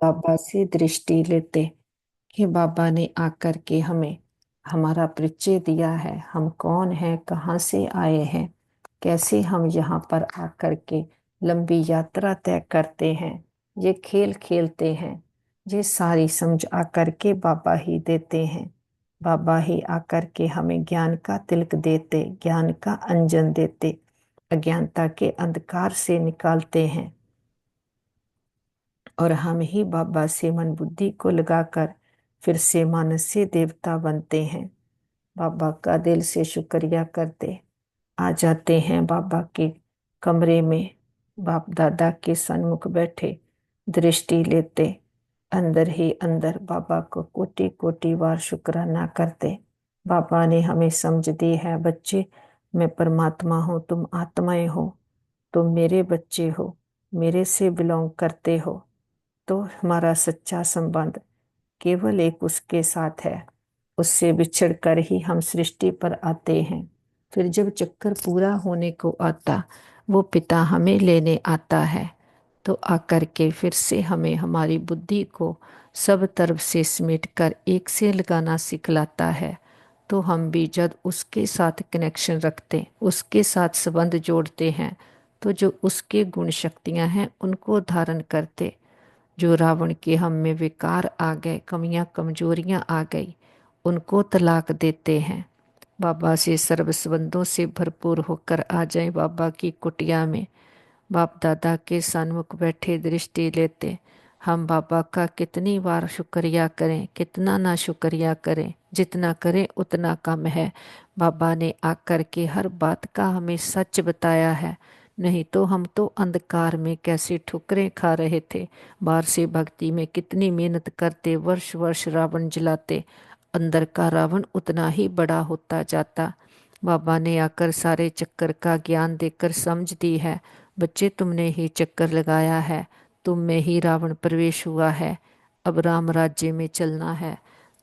बाबा से दृष्टि लेते कि बाबा ने आकर के हमें हमारा परिचय दिया है, हम कौन हैं, कहाँ से आए हैं, कैसे हम यहाँ पर आकर के लंबी यात्रा तय करते हैं, ये खेल खेलते हैं। ये सारी समझ आकर के बाबा ही देते हैं। बाबा ही आकर के हमें ज्ञान का तिलक देते, ज्ञान का अंजन देते, अज्ञानता के अंधकार से निकालते हैं। और हम ही बाबा से मन बुद्धि को लगाकर फिर से मानस से देवता बनते हैं। बाबा का दिल से शुक्रिया करते आ जाते हैं बाबा के कमरे में, बाप दादा के सन्मुख बैठे दृष्टि लेते, अंदर ही अंदर बाबा को कोटि कोटि बार शुक्राना करते। बाबा ने हमें समझ दी है, बच्चे मैं परमात्मा हूँ, तुम आत्माएं हो, तुम मेरे बच्चे हो, मेरे से बिलोंग करते हो। तो हमारा सच्चा संबंध केवल एक उसके साथ है। उससे बिछड़ कर ही हम सृष्टि पर आते हैं। फिर जब चक्कर पूरा होने को आता, वो पिता हमें लेने आता है। तो आकर के फिर से हमें हमारी बुद्धि को सब तरफ से समेट कर एक से लगाना सिखलाता है। तो हम भी जब उसके साथ कनेक्शन रखते, उसके साथ संबंध जोड़ते हैं, तो जो उसके गुण शक्तियां हैं उनको धारण करते। जो रावण के हम में विकार आ गए, कमियां कमजोरियां आ गई, उनको तलाक देते हैं। बाबा से सर्व संबंधों से भरपूर होकर आ जाएं बाबा की कुटिया में। बाप दादा के सन्मुख बैठे दृष्टि लेते। हम बाबा का कितनी बार शुक्रिया करें, कितना ना शुक्रिया करें, जितना करें उतना कम है। बाबा ने आकर के हर बात का हमें सच बताया है। नहीं तो हम तो अंधकार में कैसे ठुकरें खा रहे थे। बाहर से भक्ति में कितनी मेहनत करते, वर्ष वर्ष रावण जलाते, अंदर का रावण उतना ही बड़ा होता जाता। बाबा ने आकर सारे चक्कर का ज्ञान देकर समझ दी है, बच्चे तुमने ही चक्कर लगाया है, तुम में ही रावण प्रवेश हुआ है, अब राम राज्य में चलना है।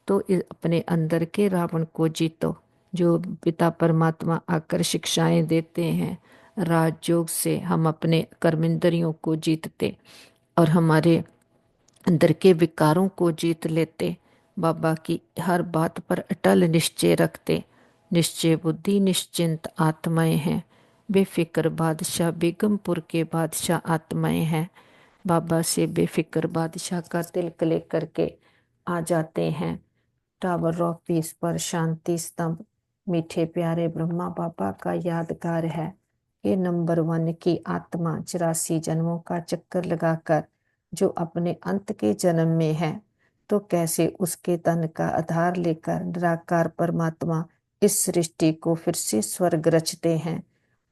तो अपने अंदर के रावण को जीतो। जो पिता परमात्मा आकर शिक्षाएं देते हैं, राजयोग से हम अपने कर्मेंद्रियों को जीतते और हमारे अंदर के विकारों को जीत लेते। बाबा की हर बात पर अटल निश्चय रखते। निश्चय बुद्धि निश्चिंत आत्माएं हैं। बेफिक्र बादशाह बेगमपुर के बादशाह आत्माएं हैं। बाबा से बेफिक्र बादशाह का तिलक लेकर के आ जाते हैं। टावर ऑफ पीस पर शांति स्तंभ, मीठे प्यारे ब्रह्मा बाबा का यादगार है। ये नंबर 1 की आत्मा 84 जन्मों का चक्कर लगाकर जो अपने अंत के जन्म में है, तो कैसे उसके तन का आधार लेकर निराकार परमात्मा इस सृष्टि को फिर से स्वर्ग रचते हैं।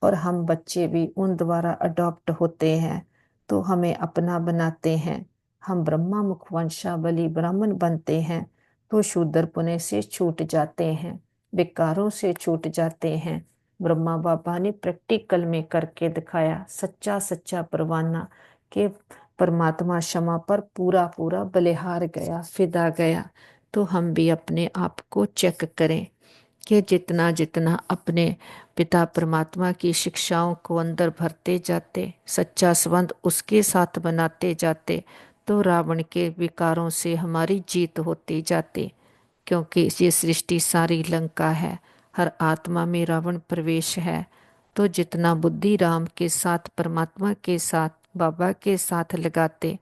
और हम बच्चे भी उन द्वारा अडॉप्ट होते हैं, तो हमें अपना बनाते हैं। हम ब्रह्मा मुख वंशावली ब्राह्मण बनते हैं, तो शूद्र पुण्य से छूट जाते हैं, विकारों से छूट जाते हैं। ब्रह्मा बाबा ने प्रैक्टिकल में करके दिखाया, सच्चा सच्चा परवाना के परमात्मा क्षमा पर पूरा पूरा बलिहार गया, फिदा गया। तो हम भी अपने आप को चेक करें कि जितना जितना अपने पिता परमात्मा की शिक्षाओं को अंदर भरते जाते, सच्चा संबंध उसके साथ बनाते जाते, तो रावण के विकारों से हमारी जीत होती जाती। क्योंकि ये सृष्टि सारी लंका है, हर आत्मा में रावण प्रवेश है। तो जितना बुद्धि राम के साथ, परमात्मा के साथ, बाबा के साथ लगाते,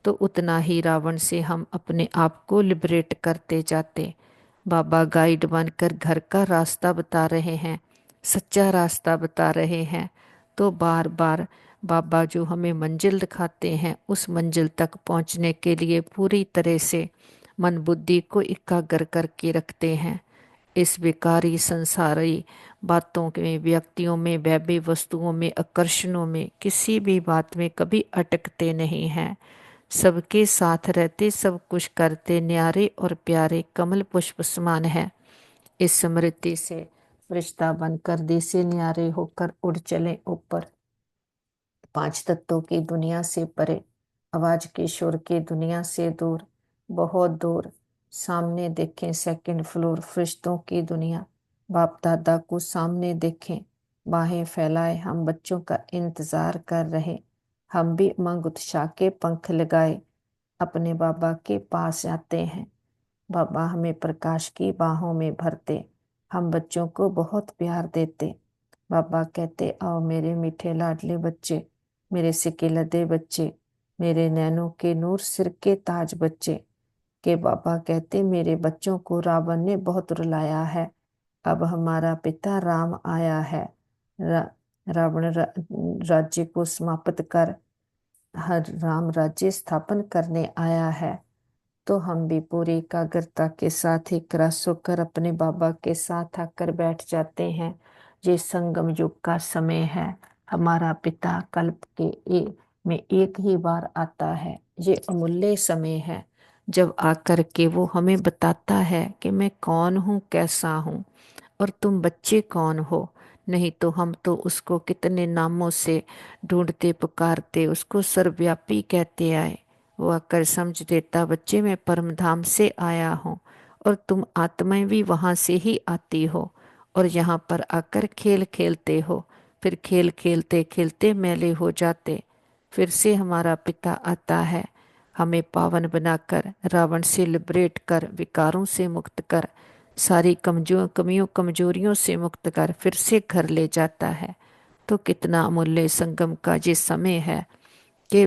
तो उतना ही रावण से हम अपने आप को लिबरेट करते जाते। बाबा गाइड बनकर घर का रास्ता बता रहे हैं, सच्चा रास्ता बता रहे हैं। तो बार बार बाबा जो हमें मंजिल दिखाते हैं, उस मंजिल तक पहुंचने के लिए पूरी तरह से मन बुद्धि को एकाग्र करके रखते हैं। इस विकारी संसारी बातों में, व्यक्तियों में, वैभव वस्तुओं में, आकर्षणों में, किसी भी बात में कभी अटकते नहीं हैं। सबके साथ रहते, सब कुछ करते, न्यारे और प्यारे कमल पुष्प समान है। इस स्मृति से फरिश्ता बनकर देसे न्यारे होकर उड़ चले ऊपर, पांच तत्वों की दुनिया से परे, आवाज के शोर की दुनिया से दूर, बहुत दूर। सामने देखें सेकंड फ्लोर फरिश्तों की दुनिया, बाप दादा को सामने देखें, बाहें फैलाए हम बच्चों का इंतजार कर रहे। हम भी उमंग उत्साह के पंख लगाए, अपने बाबा के पास जाते हैं। बाबा हमें प्रकाश की बाहों में भरते, हम बच्चों को बहुत प्यार देते। बाबा कहते, आओ मेरे मीठे लाडले बच्चे, मेरे सिके लदे बच्चे, मेरे नैनों के नूर सिर के ताज बच्चे। के बाबा कहते, मेरे बच्चों को रावण ने बहुत रुलाया है, अब हमारा पिता राम आया है। रा, रावण राज्य को समाप्त कर हर राम राज्य स्थापन करने आया है। तो हम भी पूरी एकाग्रता के साथ एक रस होकर अपने बाबा के साथ आकर बैठ जाते हैं। ये संगम युग का समय है। हमारा पिता कल्प के में एक ही बार आता है। ये अमूल्य समय है जब आकर के वो हमें बताता है कि मैं कौन हूँ, कैसा हूँ, और तुम बच्चे कौन हो। नहीं तो हम तो उसको कितने नामों से ढूंढते पुकारते, उसको सर्वव्यापी कहते आए। वो आकर समझ देता, बच्चे मैं परम धाम से आया हूँ और तुम आत्माएं भी वहां से ही आती हो और यहाँ पर आकर खेल खेलते हो। फिर खेल खेलते खेलते मैले हो जाते। फिर से हमारा पिता आता है, हमें पावन बनाकर, रावण से लिबरेट कर, विकारों से मुक्त कर, सारी कमजोरियों से मुक्त कर फिर से घर ले जाता है। तो कितना अमूल्य संगम का ये समय है कि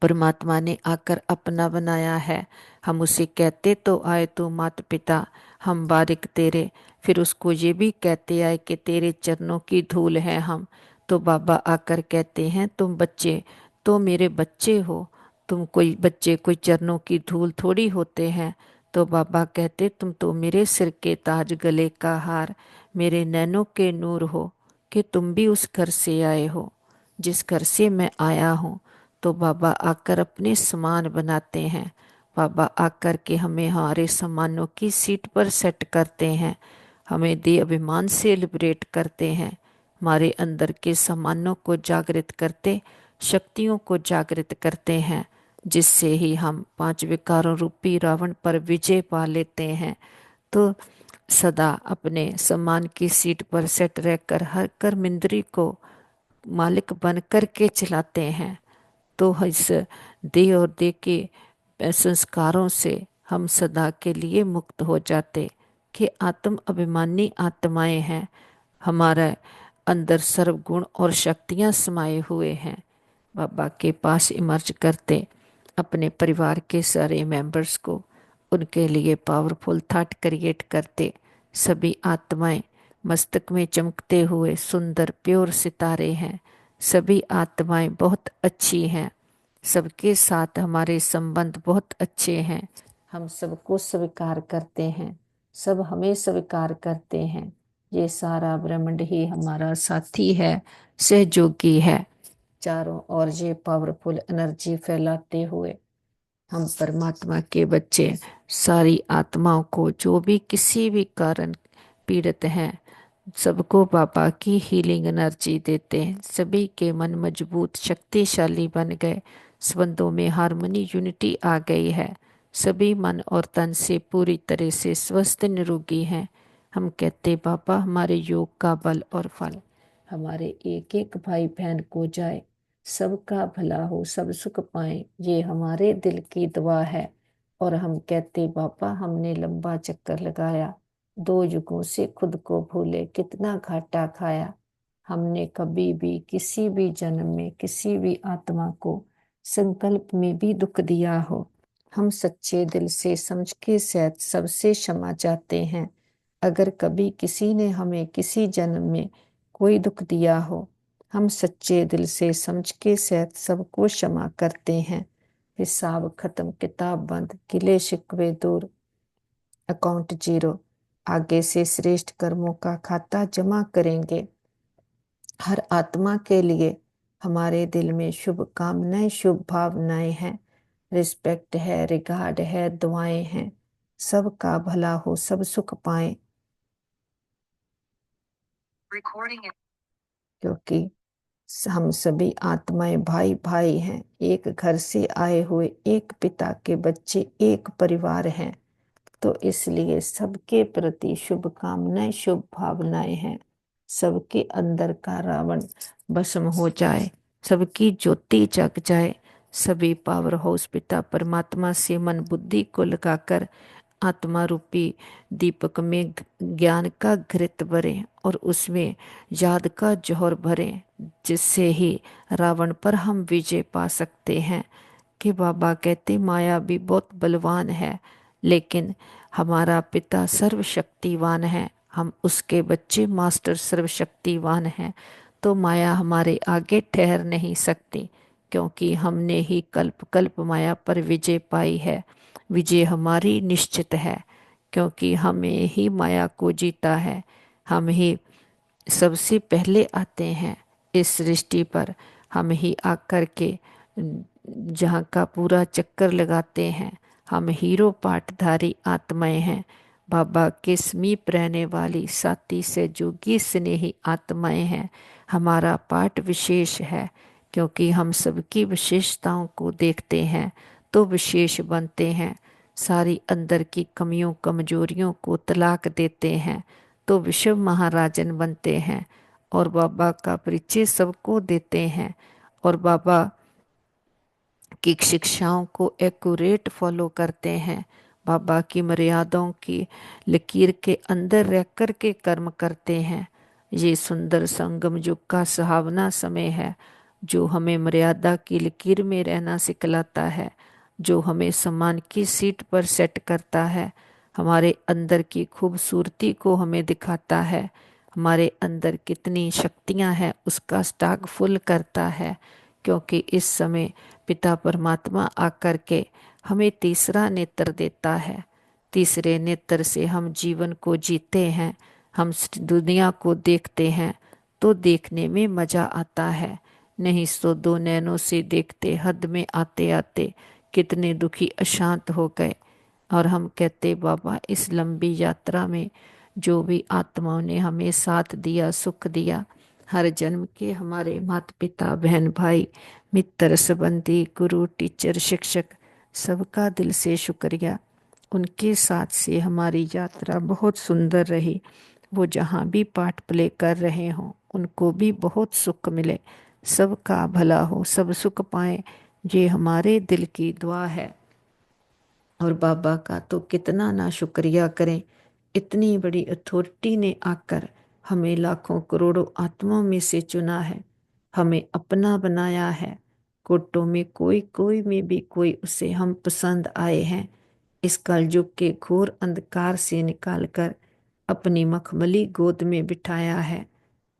परमात्मा ने आकर अपना बनाया है। हम उसे कहते तो आए तो माता पिता, हम बारिक तेरे। फिर उसको ये भी कहते आए कि तेरे चरणों की धूल है हम। तो बाबा आकर कहते हैं, तुम बच्चे तो मेरे बच्चे हो, तुम कोई बच्चे कोई चरणों की धूल थोड़ी होते हैं। तो बाबा कहते, तुम तो मेरे सिर के ताज, गले का हार, मेरे नैनों के नूर हो, कि तुम भी उस घर से आए हो जिस घर से मैं आया हूँ। तो बाबा आकर अपने समान बनाते हैं। बाबा आकर के हमें हमारे सम्मानों की सीट पर सेट करते हैं, हमें दे अभिमान से लिबरेट करते हैं, हमारे अंदर के सम्मानों को जागृत करते, शक्तियों को जागृत करते हैं, जिससे ही हम पांच विकारों रूपी रावण पर विजय पा लेते हैं। तो सदा अपने सम्मान की सीट पर सेट रहकर हर कर्मेंद्री को मालिक बन कर के चलाते हैं। तो इस देह और देह के संस्कारों से हम सदा के लिए मुक्त हो जाते कि आत्म अभिमानी आत्माएं हैं, हमारे अंदर सर्वगुण और शक्तियां समाये हुए हैं। बाबा के पास इमर्ज करते, अपने परिवार के सारे मेंबर्स को उनके लिए पावरफुल थॉट क्रिएट करते। सभी आत्माएं मस्तक में चमकते हुए सुंदर प्योर सितारे हैं। सभी आत्माएं बहुत अच्छी हैं, सबके साथ हमारे संबंध बहुत अच्छे हैं। हम सबको स्वीकार करते हैं, सब हमें स्वीकार करते हैं। ये सारा ब्रह्मांड ही हमारा साथी है, सहयोगी है। चारों ओर ये पावरफुल एनर्जी फैलाते हुए हम परमात्मा के बच्चे सारी आत्माओं को, जो भी किसी भी कारण पीड़ित हैं, सबको बाबा की हीलिंग एनर्जी देते हैं। सभी के मन मजबूत शक्तिशाली बन गए, संबंधों में हार्मनी यूनिटी आ गई है। सभी मन और तन से पूरी तरह से स्वस्थ निरोगी हैं। हम कहते, बाबा हमारे योग का बल और फल हमारे एक एक भाई बहन को जाए, सबका भला हो, सब सुख पाए, ये हमारे दिल की दुआ है। और हम कहते, बाबा हमने लंबा चक्कर लगाया, 2 युगों से खुद को भूले, कितना घाटा खाया। हमने कभी भी किसी भी जन्म में किसी भी आत्मा को संकल्प में भी दुख दिया हो, हम सच्चे दिल से समझ के सहित सबसे क्षमा चाहते हैं। अगर कभी किसी ने हमें किसी जन्म में कोई दुख दिया हो, हम सच्चे दिल से समझ के सहित सबको क्षमा करते हैं। हिसाब खत्म, किताब बंद, गिले शिकवे दूर, अकाउंट जीरो। आगे से श्रेष्ठ कर्मों का खाता जमा करेंगे। हर आत्मा के लिए हमारे दिल में शुभ कामनाएं, शुभ भावनाएं हैं, रिस्पेक्ट है, रिगार्ड है, दुआएं हैं। सबका भला हो, सब सुख पाएं, क्योंकि हम सभी आत्माएं भाई भाई हैं, एक घर से आए हुए, एक पिता के बच्चे, एक परिवार हैं। तो इसलिए सबके प्रति शुभकामनाएं, शुभ भावनाएं हैं। सबके अंदर का रावण भस्म हो जाए, सबकी ज्योति जग जाए, सभी पावर हाउस पिता परमात्मा से मन बुद्धि को लगाकर आत्मा रूपी दीपक में ज्ञान का घृत भरें और उसमें याद का जौहर भरें, जिससे ही रावण पर हम विजय पा सकते हैं। कि बाबा कहते माया भी बहुत बलवान है, लेकिन हमारा पिता सर्वशक्तिवान है, हम उसके बच्चे मास्टर सर्वशक्तिवान हैं। तो माया हमारे आगे ठहर नहीं सकती, क्योंकि हमने ही कल्प कल्प माया पर विजय पाई है। विजय हमारी निश्चित है, क्योंकि हमें ही माया को जीता है। हम ही सबसे पहले आते हैं इस सृष्टि पर। हम ही आकर के जहाँ का पूरा चक्कर लगाते हैं। हम हीरो पाठधारी आत्माएं हैं, बाबा के समीप रहने वाली साथी से जोगी स्नेही आत्माएं हैं। हमारा पाठ विशेष है, क्योंकि हम सबकी विशेषताओं को देखते हैं तो विशेष बनते हैं। सारी अंदर की कमियों कमजोरियों को तलाक देते हैं तो विश्व महाराजन बनते हैं, और बाबा का परिचय सबको देते हैं, और बाबा की शिक्षाओं को एक्यूरेट फॉलो करते हैं। बाबा की मर्यादाओं की लकीर के अंदर रह कर के कर्म करते हैं। ये सुंदर संगम युग का सुहावना समय है, जो हमें मर्यादा की लकीर में रहना सिखलाता है, जो हमें सम्मान की सीट पर सेट करता है, हमारे अंदर की खूबसूरती को हमें दिखाता है, हमारे अंदर कितनी शक्तियां हैं उसका स्टॉक फुल करता है। क्योंकि इस समय पिता परमात्मा आकर के हमें तीसरा नेत्र देता है। तीसरे नेत्र से हम जीवन को जीते हैं। हम दुनिया को देखते हैं तो देखने में मजा आता है, नहीं तो दो नैनों से देखते हद में आते आते कितने दुखी अशांत हो गए। और हम कहते बाबा इस लंबी यात्रा में जो भी आत्माओं ने हमें साथ दिया, सुख दिया, हर जन्म के हमारे माता पिता बहन भाई मित्र संबंधी गुरु टीचर शिक्षक, सबका दिल से शुक्रिया। उनके साथ से हमारी यात्रा बहुत सुंदर रही। वो जहाँ भी पाठ प्ले कर रहे हों उनको भी बहुत सुख मिले, सबका भला हो, सब सुख पाएं, ये हमारे दिल की दुआ है। और बाबा का तो कितना ना शुक्रिया करें। इतनी बड़ी अथॉरिटी ने आकर हमें लाखों करोड़ों आत्माओं में से चुना है, हमें अपना बनाया है। कोटों में कोई कोई में भी कोई उसे हम पसंद आए हैं। इस कलयुग के घोर अंधकार से निकालकर अपनी मखमली गोद में बिठाया है।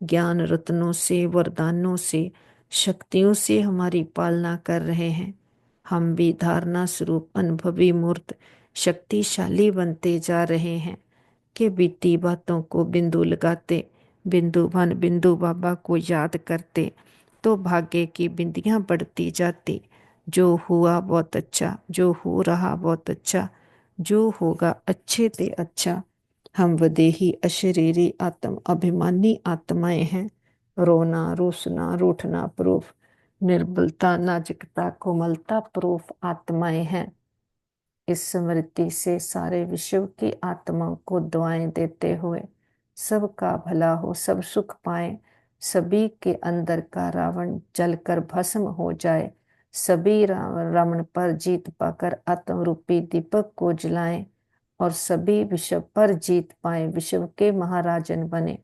ज्ञान रत्नों से, वरदानों से, शक्तियों से हमारी पालना कर रहे हैं। हम भी धारणा स्वरूप अनुभवी मूर्त शक्तिशाली बनते जा रहे हैं, कि बीती बातों को बिंदु लगाते, बिंदु बन बिंदु बाबा को याद करते तो भाग्य की बिंदियां बढ़ती जाती। जो हुआ बहुत अच्छा, जो हो रहा बहुत अच्छा, जो होगा अच्छे से अच्छा। हम वदेही अशरीरी आत्म अभिमानी आत्माएं हैं। रोना रूसना रूठना प्रूफ, निर्बलता नाजुकता कोमलता प्रूफ आत्माएं हैं। इस स्मृति से सारे विश्व की आत्माओं को दुआएं देते हुए सबका भला हो, सब सुख पाए, सभी के अंदर का रावण जलकर भस्म हो जाए, सभी रावण पर जीत पाकर आत्म रूपी दीपक को जलाएं, और सभी विश्व पर जीत पाए, विश्व के महाराजन बने।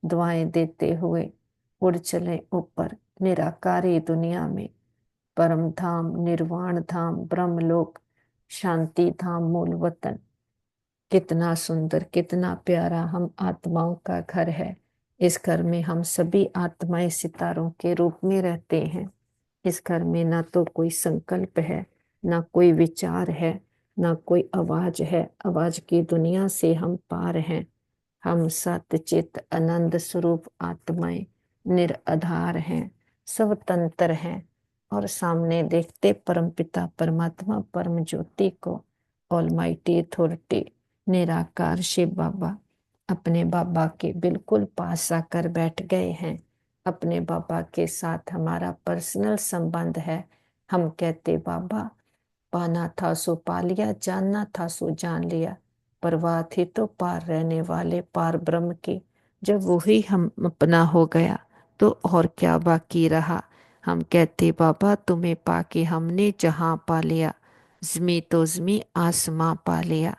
दुआएं देते हुए उड़ चले ऊपर निराकारी दुनिया में, परम धाम निर्वाण धाम ब्रह्मलोक शांति धाम मूल वतन। कितना सुंदर कितना प्यारा हम आत्माओं का घर है। इस घर में हम सभी आत्माएं सितारों के रूप में रहते हैं। इस घर में ना तो कोई संकल्प है, ना कोई विचार है, ना कोई आवाज है। आवाज की दुनिया से हम पार हैं। हम सतचित आनंद स्वरूप आत्माएं निराधार हैं, स्वतंत्र हैं, और सामने देखते परमपिता परमात्मा परम ज्योति को, ऑलमाइटी अथॉरिटी निराकार शिव बाबा अपने बाबा के बिल्कुल पास आकर बैठ गए हैं। अपने बाबा के साथ हमारा पर्सनल संबंध है। हम कहते बाबा पाना था सो पा लिया, जानना था सो जान लिया, परवाह थी तो पार रहने वाले पार ब्रह्म की। जब वही हम अपना हो गया तो और क्या बाकी रहा। हम कहते बाबा तुम्हें पाके हमने जहां पा लिया, ज़मी तो ज़मी आसमां पा लिया।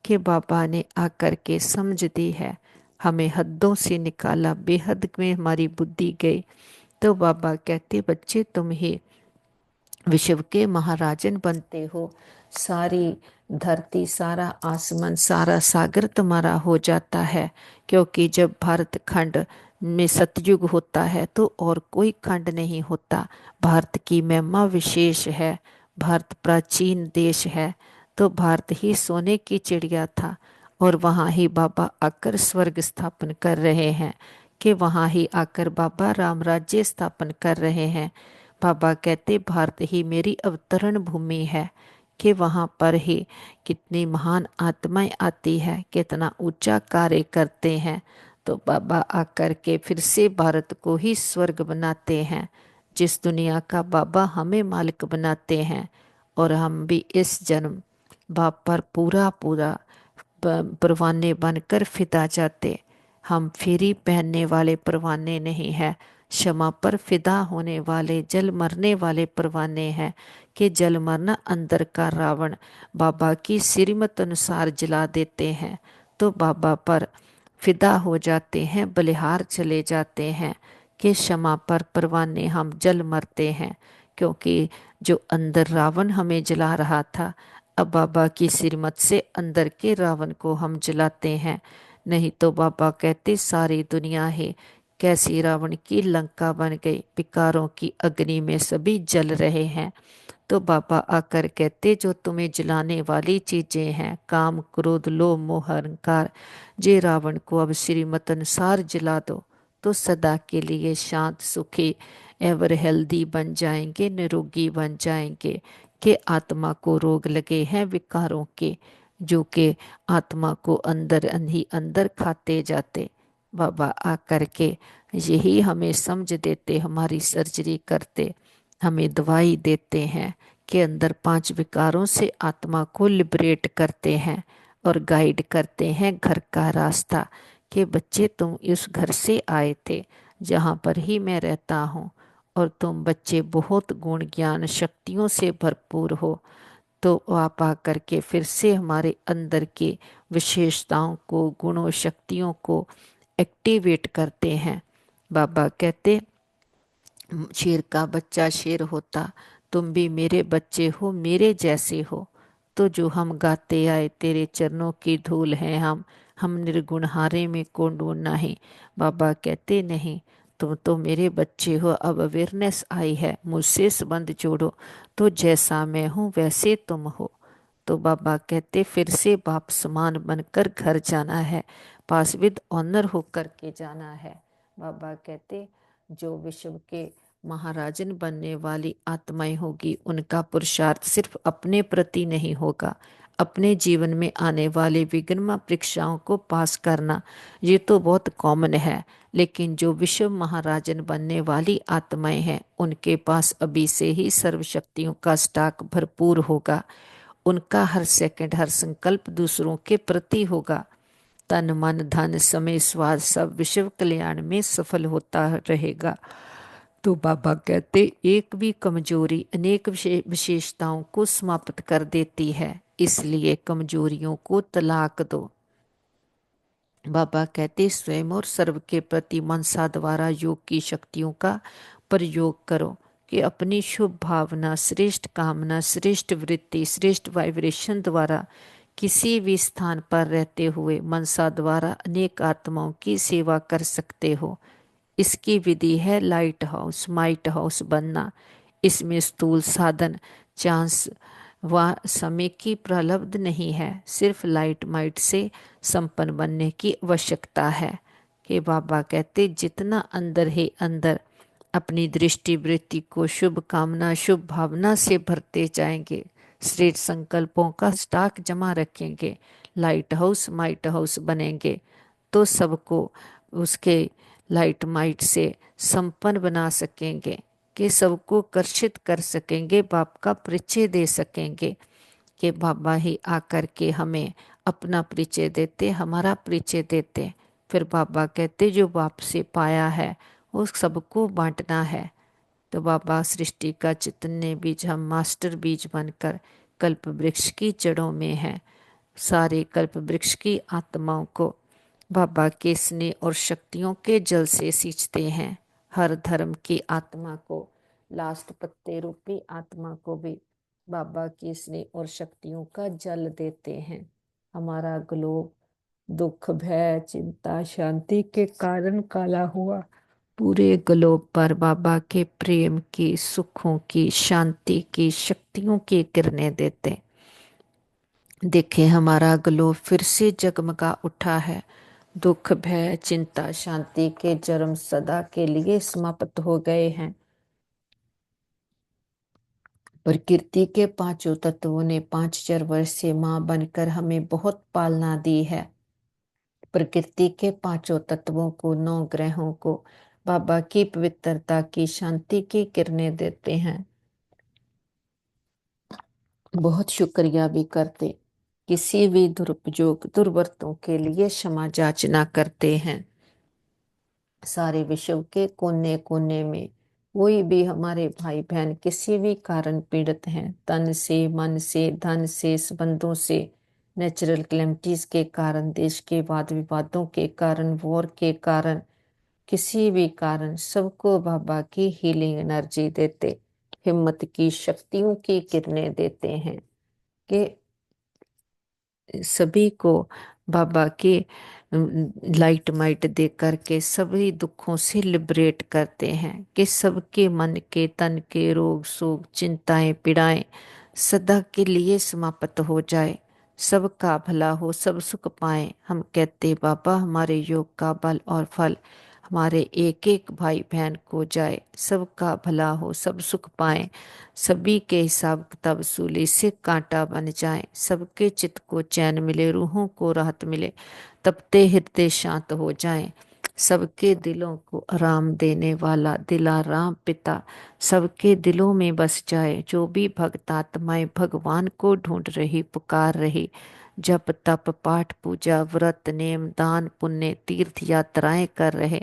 कि बाबा ने आकर के समझ दी है, हमें हद्दों से निकाला, बेहद में हमारी बुद्धि गई। तो बाबा कहते बच्चे तुम ही विश्व के महाराजन बनते हो। सारी धरती, सारा आसमान, सारा सागर तुम्हारा हो जाता है। क्योंकि जब भारत खंड में सतयुग होता है तो और कोई खंड नहीं होता। भारत की महिमा विशेष है। भारत प्राचीन देश है। तो भारत ही सोने की चिड़िया था। और वहाँ ही बाबा आकर स्वर्ग स्थापन कर रहे हैं। कि वहाँ ही आकर बाबा राम राज्य स्थापन कर रहे हैं। बाबा कहते भारत ही मेरी अवतरण भूमि है। कि वहाँ पर ही कितनी महान आत्माएं आती है, कितना ऊंचा कार्य करते हैं। तो बाबा आकर के फिर से भारत को ही स्वर्ग बनाते हैं। जिस दुनिया का बाबा हमें मालिक बनाते हैं। और हम भी इस जन्म बाप पर पूरा पूरा परवाने बनकर फिदा जाते। हम फेरी पहनने वाले परवाने नहीं हैं। क्षमा पर फिदा होने वाले, जल मरने वाले परवाने हैं। कि जल मरना अंदर का रावण बाबा की श्रीमत अनुसार जला देते हैं। तो बाबा पर फिदा हो जाते हैं, बलिहार चले जाते हैं। कि क्षमा पर परवाने हम जल मरते हैं। क्योंकि जो अंदर रावण हमें जला रहा था, अब बाबा की श्रीमत से अंदर के रावण को हम जलाते हैं। नहीं तो बाबा कहते सारी दुनिया है कैसी रावण की लंका बन गई, विकारों की अग्नि में सभी जल रहे हैं। तो बाबा आकर कहते जो तुम्हें जलाने वाली चीजें हैं, काम क्रोध लोभ मोह अहंकार, जे रावण को अब श्रीमत अनुसार जला दो। तो सदा के लिए शांत सुखी एवर हेल्दी बन जाएंगे, निरोगी बन जाएंगे। कि आत्मा को रोग लगे हैं विकारों के, जो कि आत्मा को अंदर ही अंदर खाते जाते। बाबा आकर के यही हमें समझ देते, हमारी सर्जरी करते, हमें दवाई देते हैं। कि अंदर 5 विकारों से आत्मा को लिबरेट करते हैं। और गाइड करते हैं घर का रास्ता। कि बच्चे तुम इस घर से आए थे जहाँ पर ही मैं रहता हूँ। और तुम बच्चे बहुत गुण ज्ञान शक्तियों से भरपूर हो। तो आप आकर के फिर से हमारे अंदर की विशेषताओं को, गुणों शक्तियों को एक्टिवेट करते हैं। बाबा कहते शेर का बच्चा शेर होता, तुम भी मेरे बच्चे हो, मेरे जैसे हो। तो जो हम गाते आए तेरे चरणों की धूल है हम निर्गुण हारे में कौन ढूंढना है। बाबा कहते नहीं, तुम तो मेरे बच्चे हो, अब अवेयरनेस आई है, मुझसे संबंध जोड़ो। तो जैसा मैं हूँ वैसे तुम हो। तो बाबा कहते फिर से बाप समान बनकर घर जाना है, पास विद ऑनर होकर के जाना है। बाबा कहते जो विश्व के महाराजन बनने वाली आत्माएं होगी, उनका पुरुषार्थ सिर्फ अपने प्रति नहीं होगा, अपने जीवन में आने वाले विघ्न परीक्षाओं को पास करना ये तो बहुत कॉमन है। लेकिन जो विश्व महाराजन बनने वाली आत्माएं हैं, उनके पास अभी से ही सर्वशक्तियों का स्टॉक भरपूर होगा। उनका हर सेकंड, हर संकल्प दूसरों के प्रति होगा। तन मन धन समय स्वाद सब विश्व कल्याण में सफल होता रहेगा। तो बाबा कहते एक भी कमजोरी अनेक विशेषताओं को समाप्त कर देती है, इसलिए कमजोरियों को तलाक दो। बाबा कहते स्वयं और सर्व के प्रति मनसा द्वारा योग की शक्तियों का प्रयोग करो। कि अपनी शुभ भावना, श्रेष्ठ कामना, श्रेष्ठ वृत्ति, श्रेष्ठ वाइब्रेशन द्वारा किसी भी स्थान पर रहते हुए मनसा द्वारा अनेक आत्माओं की सेवा कर सकते हो। इसकी विधि है लाइट हाउस, माइट हाउस बनना। इसमें स्थूल साधन, चांस व समय की प्रलब्ध नहीं है, सिर्फ लाइट माइट से संपन्न बनने की आवश्यकता है। कि बाबा कहते जितना अंदर है अंदर अपनी दृष्टि वृत्ति को शुभ कामना शुभ भावना से भरते जाएंगे, श्रेष्ठ संकल्पों का स्टॉक जमा रखेंगे, लाइट हाउस माइट हाउस बनेंगे। तो सबको उसके लाइट माइट से संपन्न बना सकेंगे। कि सबको कर्षित कर सकेंगे, बाप का परिचय दे सकेंगे। कि बाबा ही आकर के हमें अपना परिचय देते, हमारा परिचय देते। फिर बाबा कहते जो बाप से पाया है वो सबको बांटना है। तो बाबा सृष्टि का चैतन्य बीज हम मास्टर बीज बनकर कल्प वृक्ष की जड़ों में हैं। सारे कल्प वृक्ष की आत्माओं को बाबा के स्नेह और शक्तियों के जल से सींचते हैं। हर धर्म की आत्मा को, लास्ट पत्ते रूपी आत्मा को भी बाबा की स्नेह और शक्तियों का जल देते हैं। हमारा ग्लोब दुख, भय, चिंता, शांति के कारण काला हुआ, पूरे ग्लोब पर बाबा के प्रेम की, सुखों की, शांति की, शक्तियों की किरणें देते। देखें, हमारा ग्लोब फिर से जगमगा उठा है। दुख, भय, चिंता, शांति के जन्म सदा के लिए समाप्त हो गए हैं। प्रकृति के पांचों तत्वों ने 5,000 वर्ष से मां बनकर हमें बहुत पालना दी है। प्रकृति के पांचों तत्वों को, 9 ग्रहों को बाबा की पवित्रता की, शांति की किरणें देते हैं। बहुत शुक्रिया भी करते, किसी भी दुरुपयोग, दुर्वरतों के लिए क्षमा याचना करते हैं। सारे विश्व के कोने कोने में कोई भी हमारे भाई बहन किसी भी कारण पीड़ित हैं, तन से, मन से, धन से, संबंधों से, नेचुरल कैलेमिटीज के कारण, देश के वाद विवादों के कारण, वॉर के कारण, किसी भी कारण, सबको बाबा की हीलिंग एनर्जी देते, हिम्मत की, शक्तियों की किरणें देते हैं कि सभी को बाबा के लाइट माइट दे करके सभी दुखों से लिबरेट करते हैं कि सबके मन के, तन के रोग, शोक, चिंताएं, पीड़ाएं सदा के लिए समाप्त हो जाए, सबका भला हो, सब सुख पाए। हम कहते बाबा हमारे योग का बल और फल हमारे एक एक भाई बहन को जाए, सबका भला हो, सब सुख पाए, सभी के हिसाब किताब सूली से कांटा बन जाए, सबके चित्त को चैन मिले, रूहों को राहत मिले, तपते हृदय शांत हो जाए, सबके दिलों को आराम देने वाला दिलाराम पिता सबके दिलों में बस जाए। जो भी भक्त आत्माएं भगवान को ढूंढ रही, पुकार रही, जप तप पाठ पूजा व्रत नेम दान पुण्य तीर्थ यात्राएं कर रहे,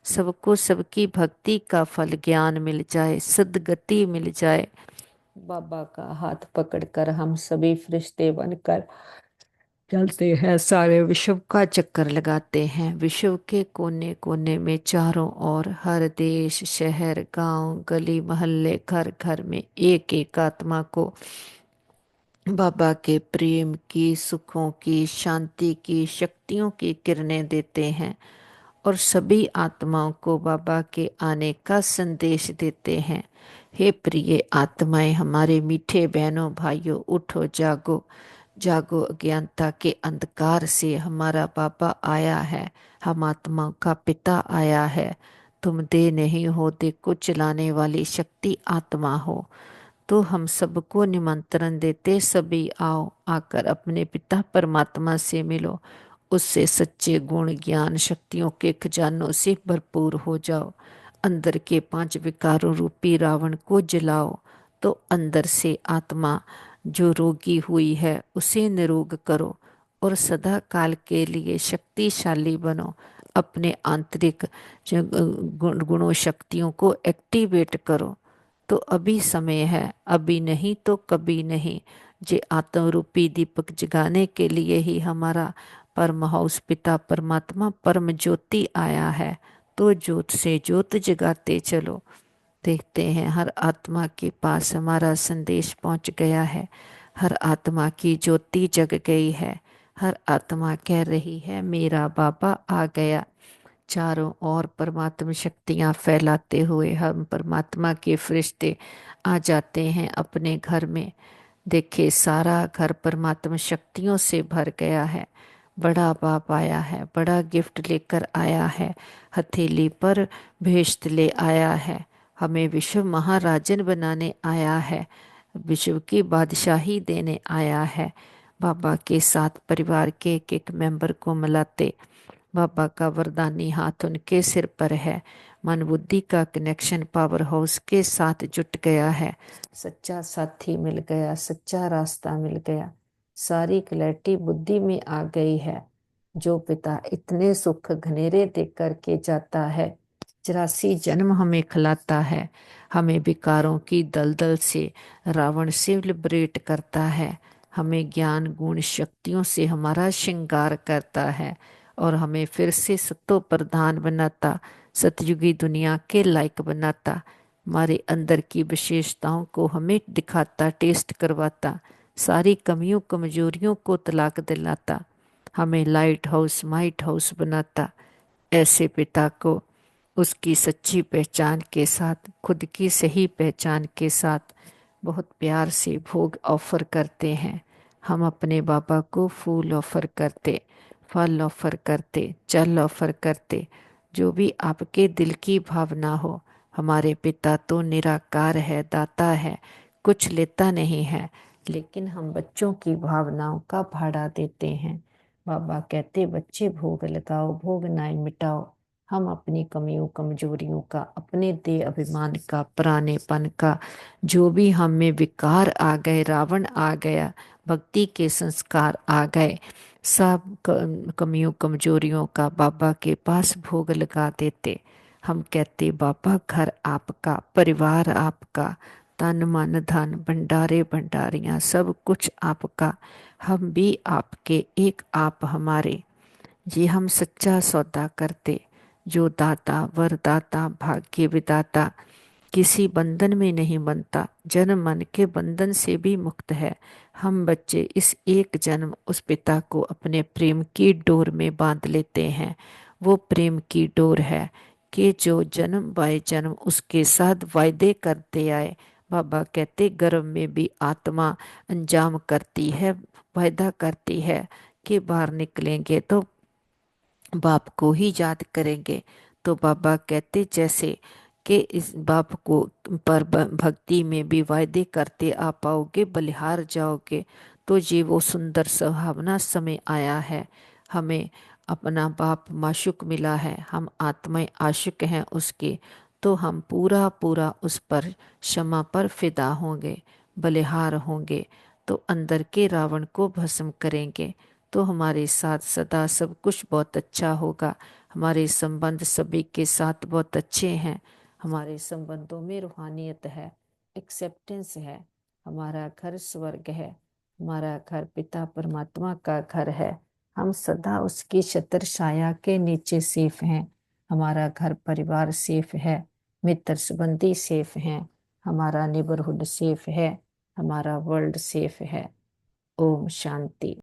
सबको सबकी भक्ति का फल ज्ञान मिल जाए, सद्गति मिल जाए। बाबा का हाथ पकड़कर हम सभी फरिश्ते बनकर चलते हैं, सारे विश्व का चक्कर लगाते हैं। विश्व के कोने कोने में चारों ओर, हर देश, शहर, गांव, गली मोहल्ले, घर घर में एक एक आत्मा को बाबा के प्रेम की, सुखों की, शांति की, शक्तियों की किरणें देते हैं और सभी आत्माओं को बाबा के आने का संदेश देते हैं। हे प्रिय आत्माएं, हमारे मीठे बहनों भाइयों, उठो, जागो, जागो, अज्ञानता के अंधकार से हमारा बाबा आया है, हम आत्माओं का पिता आया है। तुम देह नहीं हो, देह को चलाने वाली शक्ति आत्मा हो। तो हम सबको निमंत्रण देते, सभी आओ, आकर अपने पिता परमात्मा से मिलो, उससे सच्चे गुण ज्ञान शक्तियों के खजानों से भरपूर हो जाओ। अंदर के 5 विकारों रूपी रावण को जलाओ, तो अंदर से आत्मा जो रोगी हुई है उसे निरोग करो और सदा काल के लिए शक्तिशाली बनो। अपने आंतरिक गुणों शक्तियों को एक्टिवेट करो। तो अभी समय है, अभी नहीं तो कभी नहीं। जे आत्म रूपी दीपक जगाने के लिए ही हमारा परम हाउस पिता परमात्मा परम ज्योति आया है। तो ज्योत से ज्योत जगाते चलो। देखते हैं हर आत्मा के पास हमारा संदेश पहुंच गया है, हर आत्मा की ज्योति जग गई है, हर आत्मा कह रही है मेरा बाबा आ गया। चारों ओर परमात्मा शक्तियां फैलाते हुए हम परमात्मा के फरिश्ते आ जाते हैं अपने घर में। देखिए, सारा घर परमात्मा शक्तियों से भर गया है। बड़ा बाप आया है, बड़ा गिफ्ट लेकर आया है, हथेली पर भेस्ट ले आया है, हमें विश्व महाराजन बनाने आया है, विश्व की बादशाही देने आया है। बाबा के साथ परिवार के एक एक मेंबर को मिलाते, बाबा का वरदानी हाथ उनके सिर पर है, मन बुद्धि का कनेक्शन पावर हाउस के साथ जुट गया है, सच्चा साथी मिल गया, सच्चा रास्ता मिल गया, सारी क्लैरिटी बुद्धि में आ गई है। जो पिता इतने सुख घनेरे दे करके जाता है, 84 जन्म हमें खिलाता है, हमें विकारों की दलदल से रावण से लिबरेट करता है, हमें ज्ञान गुण शक्तियों से हमारा श्रृंगार करता है और हमें फिर से सतो प्रधान बनाता, सतयुगी दुनिया के लायक बनाता, हमारे अंदर की विशेषताओं को हमें दिखाता, टेस्ट करवाता, सारी कमियों कमजोरियों को तलाक दिलाता, हमें लाइट हाउस माइट हाउस बनाता। ऐसे पिता को उसकी सच्ची पहचान के साथ, खुद की सही पहचान के साथ बहुत प्यार से भोग ऑफर करते हैं। हम अपने बाबा को फूल ऑफर करते, फल ऑफर करते, जल ऑफर करते, जो भी आपके दिल की भावना हो। हमारे पिता तो निराकार है, दाता है, कुछ लेता नहीं है, लेकिन हम बच्चों की भावनाओं का भाड़ा देते हैं। बाबा कहते बच्चे भोग लगाओ, भोग नाई मिटाओ। हम अपनी कमियों कमजोरियों का, अपने देह अभिमान का, पुरानेपन का, जो भी हम में विकार आ गए, रावण आ गया, भक्ति के संस्कार आ गए, सब कमियों कमजोरियों का बाबा के पास भोग लगा देते। हम कहते बाबा घर आपका, परिवार आपका, तन मन धन भंडारे भंडारियां सब कुछ आपका, हम भी आपके, एक आप हमारे। ये हम सच्चा सौदा करते, जो दाता वरदाता भाग्य विदाता किसी बंधन में नहीं बनता, जन्म मन के बंधन से भी मुक्त है। हम बच्चे इस एक जन्म उस पिता को अपने प्रेम की डोर में बांध लेते हैं। वो प्रेम की डोर है कि जो जन्म बाय जन्म उसके साथ वायदे करते आए। बाबा कहते गर्भ में भी आत्मा अंजाम करती है, वायदा करती है कि बाहर निकलेंगे तो बाप को ही याद करेंगे। तो बाबा कहते जैसे कि इस बाप को पर भक्ति में भी वायदे करते आ पाओगे, बलिहार जाओगे। तो ये वो सुंदर सुहावना समय आया है, हमें अपना बाप माशुक मिला है, हम आत्माएं आशिक हैं उसके। तो हम पूरा पूरा उस पर क्षमा पर फिदा होंगे, बलिहार होंगे, तो अंदर के रावण को भस्म करेंगे। तो हमारे साथ सदा सब कुछ बहुत अच्छा होगा। हमारे संबंध सभी के साथ बहुत अच्छे हैं। हमारे संबंधों में रूहानियत है, एक्सेप्टेंस है। हमारा घर स्वर्ग है, हमारा घर पिता परमात्मा का घर है। हम सदा उसकी छत्र छाया के नीचे सेफ हैं। हमारा घर परिवार सेफ है, मित्र संबंधी सेफ हैं, हमारा नेबरहुड सेफ है, हमारा वर्ल्ड सेफ है। ओम शांति।